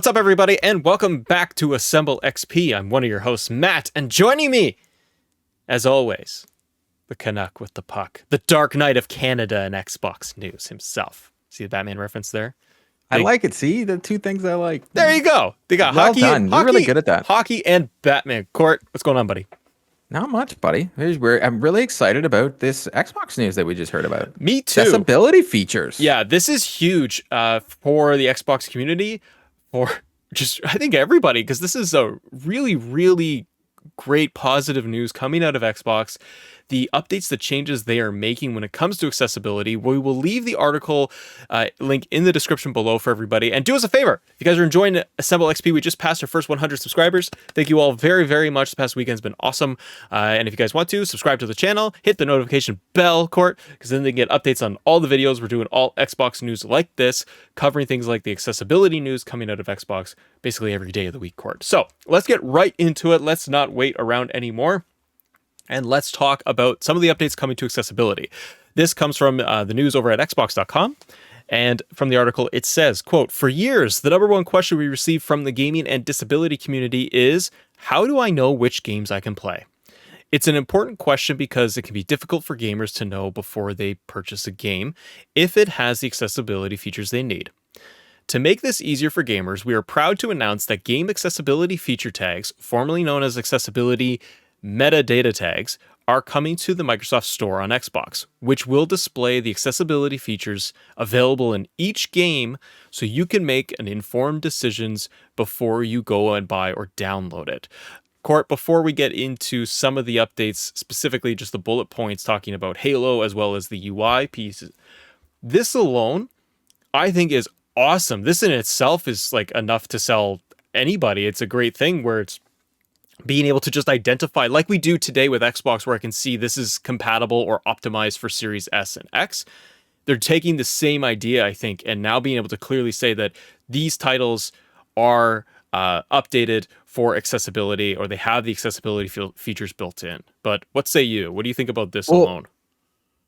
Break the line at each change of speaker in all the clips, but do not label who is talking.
What's up, everybody, and welcome back to Assemble XP. I'm one of your hosts, Matt, and joining me, as always, the Canuck with the puck, the Dark Knight of Canada and Xbox News himself. See the Batman reference there?
I like it. See, the two things I like.
There you go. They got
Well
hockey.
done. You're really good at that.
Hockey and Batman. Court, what's going on, buddy?
Not much, buddy. I'm really excited about this Xbox news that we just heard about.
Me too.
Accessibility features.
Yeah, this is huge for the Xbox community, for just, I think, everybody, because this is a really, really great positive news coming out of Xbox. The updates, the changes they are making when it comes to accessibility. We will leave the article link in the description below for everybody. And do us a favor, if you guys are enjoying Assemble XP, we just passed our first 100 subscribers. Thank you all very, very much. The past weekend's been awesome. And if you guys want to, subscribe to the channel, hit the notification bell, Court, because then they get updates on all the videos. We're doing all Xbox news like this, covering things like the accessibility news coming out of Xbox basically every day of the week, Court. So let's get right into it. Let's not wait around anymore. And let's talk about some of the updates coming to accessibility. This comes from the news over at xbox.com. And from the article, it says, quote, "For years, the number one question we receive from the gaming and disability community is, how do I know which games I can play? It's an important question because it can be difficult for gamers to know before they purchase a game if it has the accessibility features they need. To make this easier for gamers, we are proud to announce that game accessibility feature tags, formerly known as accessibility metadata tags, are coming to the Microsoft Store on Xbox, which will display the accessibility features available in each game so you can make an informed decisions before you go and buy or download it." Court, before we get into some of the updates, specifically just the bullet points talking about Halo as well as the UI pieces, this alone, I think, is awesome. This in itself is like enough to sell anybody. It's a great thing where it's being able to just identify, like we do today with Xbox, where I can see this is compatible or optimized for Series S and X. They're taking the same idea, I think, and now being able to clearly say that these titles are updated for accessibility, or they have the accessibility features built in. But what say you? What do you think about this alone?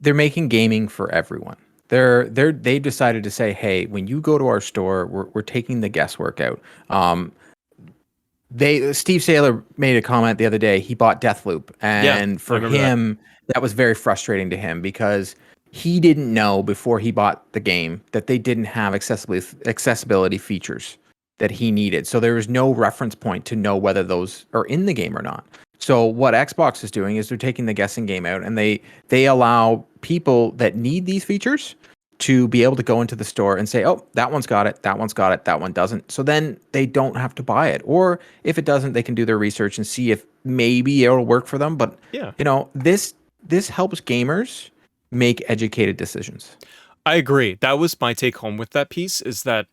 They're making gaming for everyone. They've decided to say, hey, when you go to our store, we're taking the guesswork out. Steve Saylor made a comment the other day. He bought Deathloop, and for him, that was very frustrating to him because he didn't know before he bought the game that they didn't have accessibility features that he needed. So there was no reference point to know whether those are in the game or not. So what Xbox is doing is they're taking the guessing game out, and they allow people that need these features to be able to go into the store and say, oh, that one's got it, that one's got it, that one doesn't. So then they don't have to buy it. Or if it doesn't, they can do their research and see if maybe it'll work for them. But
yeah,
this helps gamers make educated decisions.
I agree. That was my take home with that piece, is that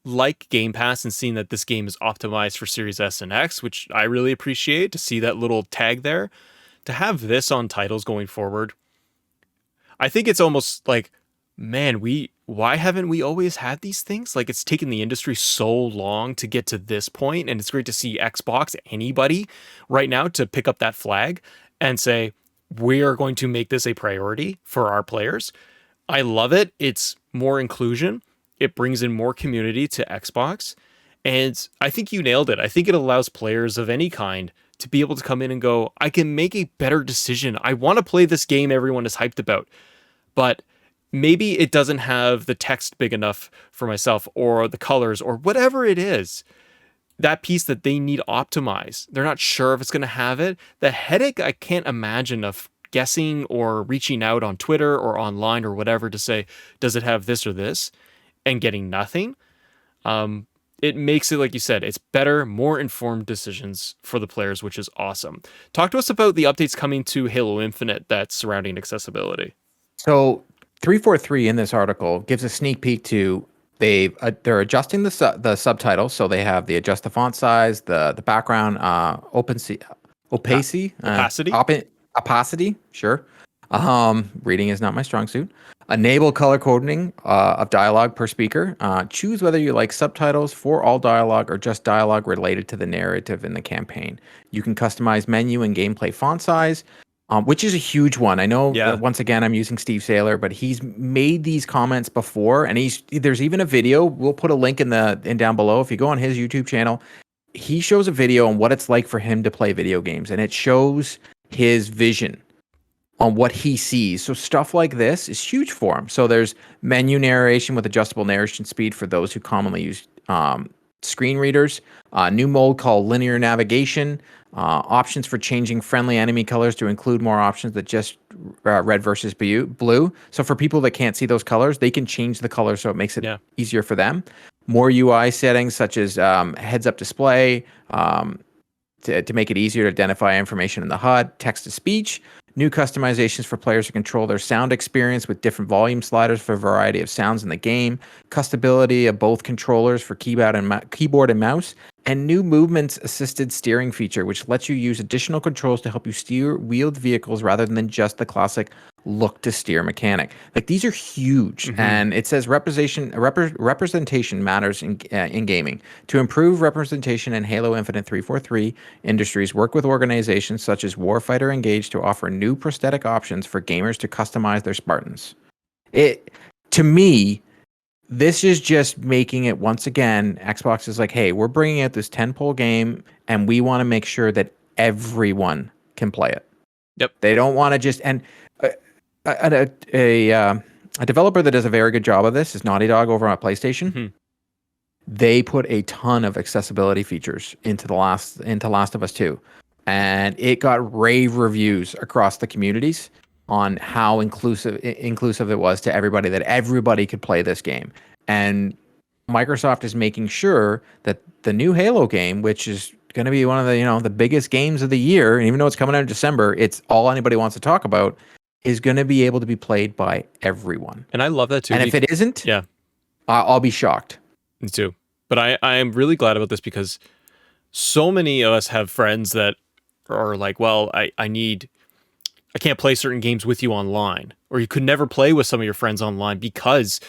like Game Pass and seeing that this game is optimized for Series S and X, which I really appreciate to see that little tag there, to have this on titles going forward. I think it's almost like, man, why haven't we always had these things? Like, it's taken the industry so long to get to this point, and it's great to see Xbox, anybody right now, to pick up that flag and say, we are going to make this a priority for our players. I love it. It's more inclusion. It brings in more community to Xbox. And I think you nailed it. I think it allows players of any kind to be able to come in and go, I can make a better decision. I want to play this game everyone is hyped about, but maybe it doesn't have the text big enough for myself, or the colors, or whatever it is. That piece that they need optimized. They're not sure if it's going to have it. The headache I can't imagine of guessing or reaching out on Twitter or online or whatever to say, does it have this or this? And getting nothing. It makes it, like you said, it's better, more informed decisions for the players, which is awesome. Talk to us about the updates coming to Halo Infinite that's surrounding accessibility.
So 343 in this article gives a sneak peek to they're adjusting the subtitles, so they have the adjust the font size, the background opacity, sure. Reading is not my strong suit. Enable color coding of dialogue per speaker. Choose whether you like subtitles for all dialogue or just dialogue related to the narrative in the campaign. You can customize menu and gameplay font size. which is a huge one. I know
Yeah.
once again I'm using Steve Saylor, but he's made these comments before, and there's even a video. We'll put a link in down below. If you go on his YouTube channel, he shows a video on what it's like for him to play video games, and it shows his vision on what he sees. So stuff like this is huge for him. So there's menu narration with adjustable narration speed for those who commonly use screen readers, new mode called linear navigation, options for changing friendly enemy colors to include more options than just red versus blue. So for people that can't see those colors, they can change the color so it makes it easier for them. More UI settings such as heads-up display to make it easier to identify information in the HUD, text-to-speech, new customizations for players to control their sound experience with different volume sliders for a variety of sounds in the game, customability of both controllers for keyboard and mouse, and new movements assisted steering feature, which lets you use additional controls to help you steer wheeled vehicles rather than just the classic look to steer mechanic. Like, these are huge. And it says representation matters in gaming. To improve representation in Halo Infinite 343, Industries work with organizations such as Warfighter Engage to offer new prosthetic options for gamers to customize their Spartans. To me, this is just making it, once again, Xbox is like, hey, we're bringing out this tentpole game, and we want to make sure that everyone can play it.
Yep.
They don't want to just... And a developer that does a very good job of this is Naughty Dog over on PlayStation. They put a ton of accessibility features into Last of Us 2, and it got rave reviews across the communities on how inclusive it was to everybody, that everybody could play this game. And Microsoft is making sure that the new Halo game, which is going to be one of the biggest games of the year, and even though it's coming out in December, it's all anybody wants to talk about, is going to be able to be played by everyone.
And I love that too.
And if it isn't, I'll be shocked.
Me too. But I am really glad about this, because so many of us have friends that are like, well, I can't play certain games with you online, or you could never play with some of your friends online because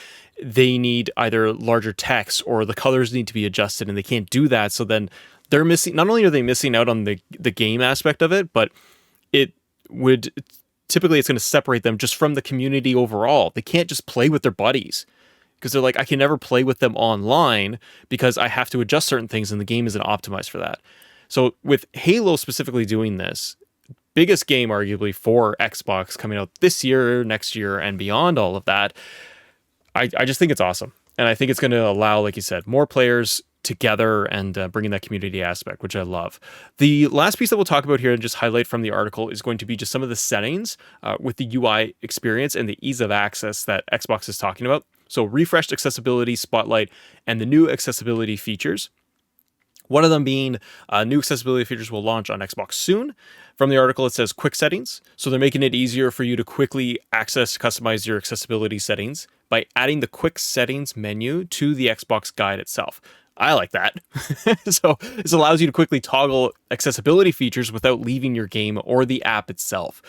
they need either larger text or the colors need to be adjusted, and they can't do that. So then they're missing, not only are they missing out on the game aspect of it, but typically it's going to separate them just from the community overall. They can't just play with their buddies because they're like, I can never play with them online because I have to adjust certain things and the game isn't optimized for that. So with Halo specifically doing this, biggest game arguably for Xbox coming out this year, next year, and beyond all of that, I just think it's awesome. And I think it's going to allow, like you said, more players together and bringing that community aspect, which I love. The last piece that we'll talk about here and just highlight from the article is going to be just some of the settings with the UI experience and the ease of access that Xbox is talking about. So refreshed accessibility, Spotlight, and the new accessibility features. One of them being new accessibility features will launch on Xbox soon. From the article, it says quick settings. So they're making it easier for you to quickly customize your accessibility settings by adding the quick settings menu to the Xbox guide itself. I like that. So this allows you to quickly toggle accessibility features without leaving your game or the app itself,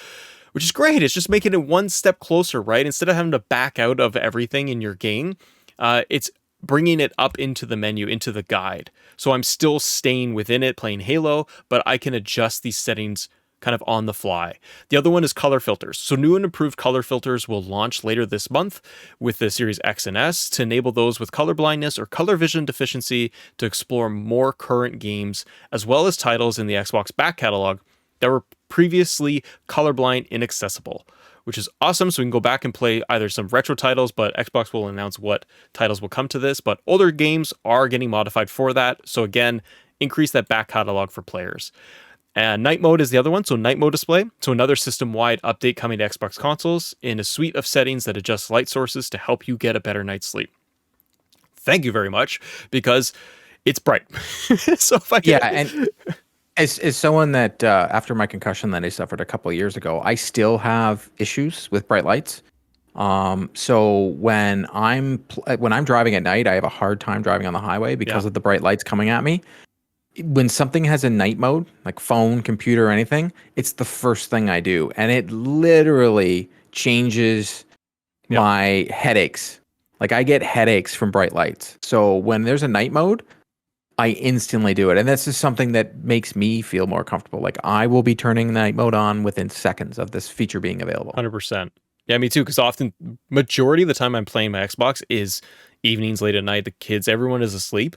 which is great. It's just making it one step closer, right? Instead of having to back out of everything in your game, it's bringing it up into the menu, into the guide. So I'm still staying within it, playing Halo, but I can adjust these settings kind of on the fly. The other one is color filters. So new and improved color filters will launch later this month with the Series X and S to enable those with color blindness or color vision deficiency to explore more current games, as well as titles in the Xbox back catalog that were previously colorblind inaccessible, which is awesome. So we can go back and play either some retro titles, but Xbox will announce what titles will come to this, but older games are getting modified for that. So again, increase that back catalog for players. And night mode is the other one. So night mode display. So another system-wide update coming to Xbox consoles in a suite of settings that adjust light sources to help you get a better night's sleep. Thank you very much, because it's bright. So if I can...
Yeah, and as someone that after my concussion that I suffered a couple of years ago, I still have issues with bright lights. So when I'm driving at night, I have a hard time driving on the highway because of the bright lights coming at me. When something has a night mode, like phone, computer, or anything, it's the first thing I do. And it literally changes my headaches. Like, I get headaches from bright lights. So when there's a night mode, I instantly do it. And this is something that makes me feel more comfortable. Like I will be turning night mode on within seconds of this feature being available.
100%. Yeah, me too. Because often, majority of the time I'm playing my Xbox is evenings, late at night. The kids, everyone is asleep,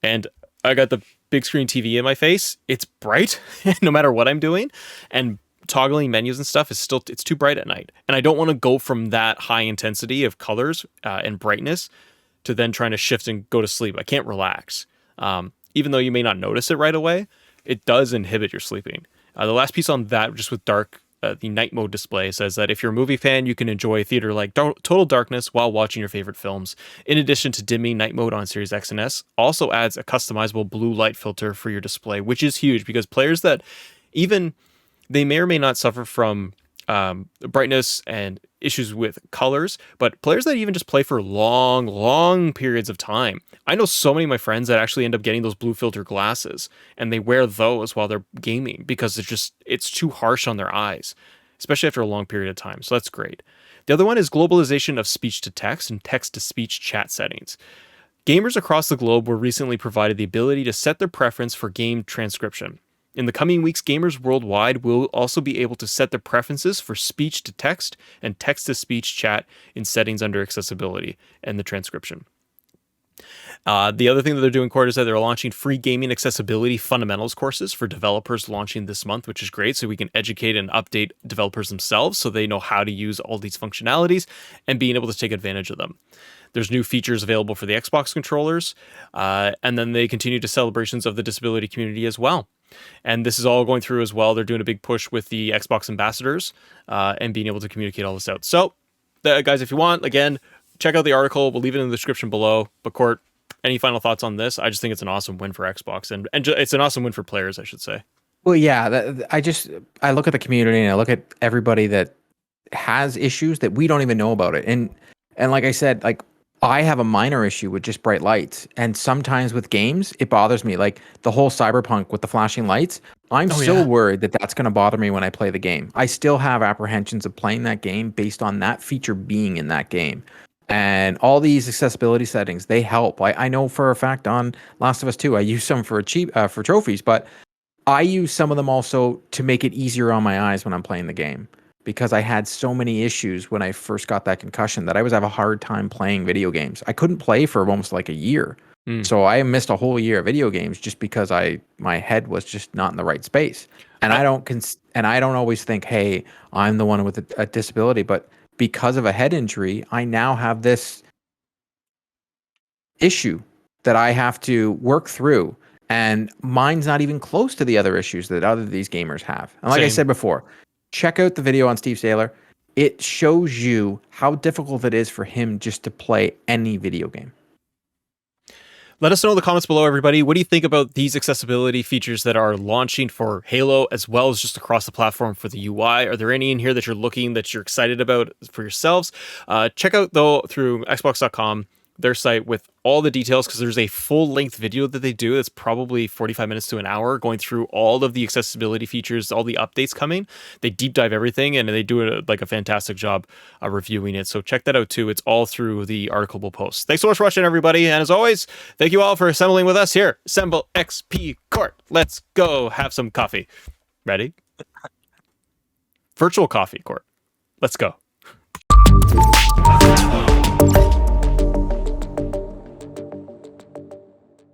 and I got the big screen TV in my face. It's bright, no matter what I'm doing, and toggling menus and stuff is still it's too bright at night. And I don't want to go from that high intensity of colors and brightness to then trying to shift and go to sleep. I can't relax. Even though you may not notice it right away, it does inhibit your sleeping. The last piece on that, just with dark, the night mode display says that if you're a movie fan, you can enjoy theater like total darkness while watching your favorite films. In addition to dimming, night mode on Series X and S also adds a customizable blue light filter for your display, which is huge because players that even they may or may not suffer from brightness and issues with colors, but players that even just play for long periods of time. I know so many of my friends that actually end up getting those blue filter glasses and they wear those while they're gaming because it's too harsh on their eyes, especially after a long period of time. So that's great. The other one is globalization of speech to text and text to speech chat settings. Gamers across the globe were recently provided the ability to set their preference for game transcription. In the coming weeks, gamers worldwide will also be able to set their preferences for speech to text and text to speech chat in settings under accessibility and the transcription. The other thing that they're doing, Cord, is that they're launching free gaming accessibility fundamentals courses for developers launching this month, which is great. So we can educate and update developers themselves so they know how to use all these functionalities and being able to take advantage of them. There's new features available for the Xbox controllers, and then they continue to celebrations of the disability community as well. And this is all going through as well. They're doing a big push with the Xbox ambassadors and being able to communicate all this out. So, guys, if you want, again, check out the article. We'll leave it in the description below. But, Court, any final thoughts on this? I just think it's an awesome win for Xbox. And it's an awesome win for players, I should say.
Well, yeah, I look at the community and I look at everybody that has issues that we don't even know about it. And like I said, like I have a minor issue with just bright lights. And sometimes with games, it bothers me. Like the whole Cyberpunk with the flashing lights, I'm still worried that that's going to bother me when I play the game. I still have apprehensions of playing that game based on that feature being in that game. And all these accessibility settings, they help. I know for a fact on Last of Us 2, I use some for for trophies, but I use some of them also to make it easier on my eyes when I'm playing the game. Because I had so many issues when I first got that concussion that I was having a hard time playing video games. I couldn't play for almost like a year. So I missed a whole year of video games just because my head was just not in the right space. And I don't always think, hey, I'm the one with a disability, but because of a head injury, I now have this issue that I have to work through. And mine's not even close to the other issues that other these gamers have. And like I said before, check out the video on Steve Saylor. It shows you how difficult it is for him just to play any video game.
Let us know in the comments below, everybody. What do you think about these accessibility features that are launching for Halo as well as just across the platform for the UI? Are there any in here that you're excited about for yourselves? Check out, though, through Xbox.com, their site with all the details, because there's a full-length video that they do that's probably 45 minutes to an hour going through all of the accessibility features, all the updates coming. They deep dive everything, and they do a fantastic job reviewing it. So check that out too. It's all through the article we'll post. Thanks so much for watching, everybody. And as always, thank you all for assembling with us here. Assemble XP Court. Let's go have some coffee. Ready? Virtual coffee, Court. Let's go.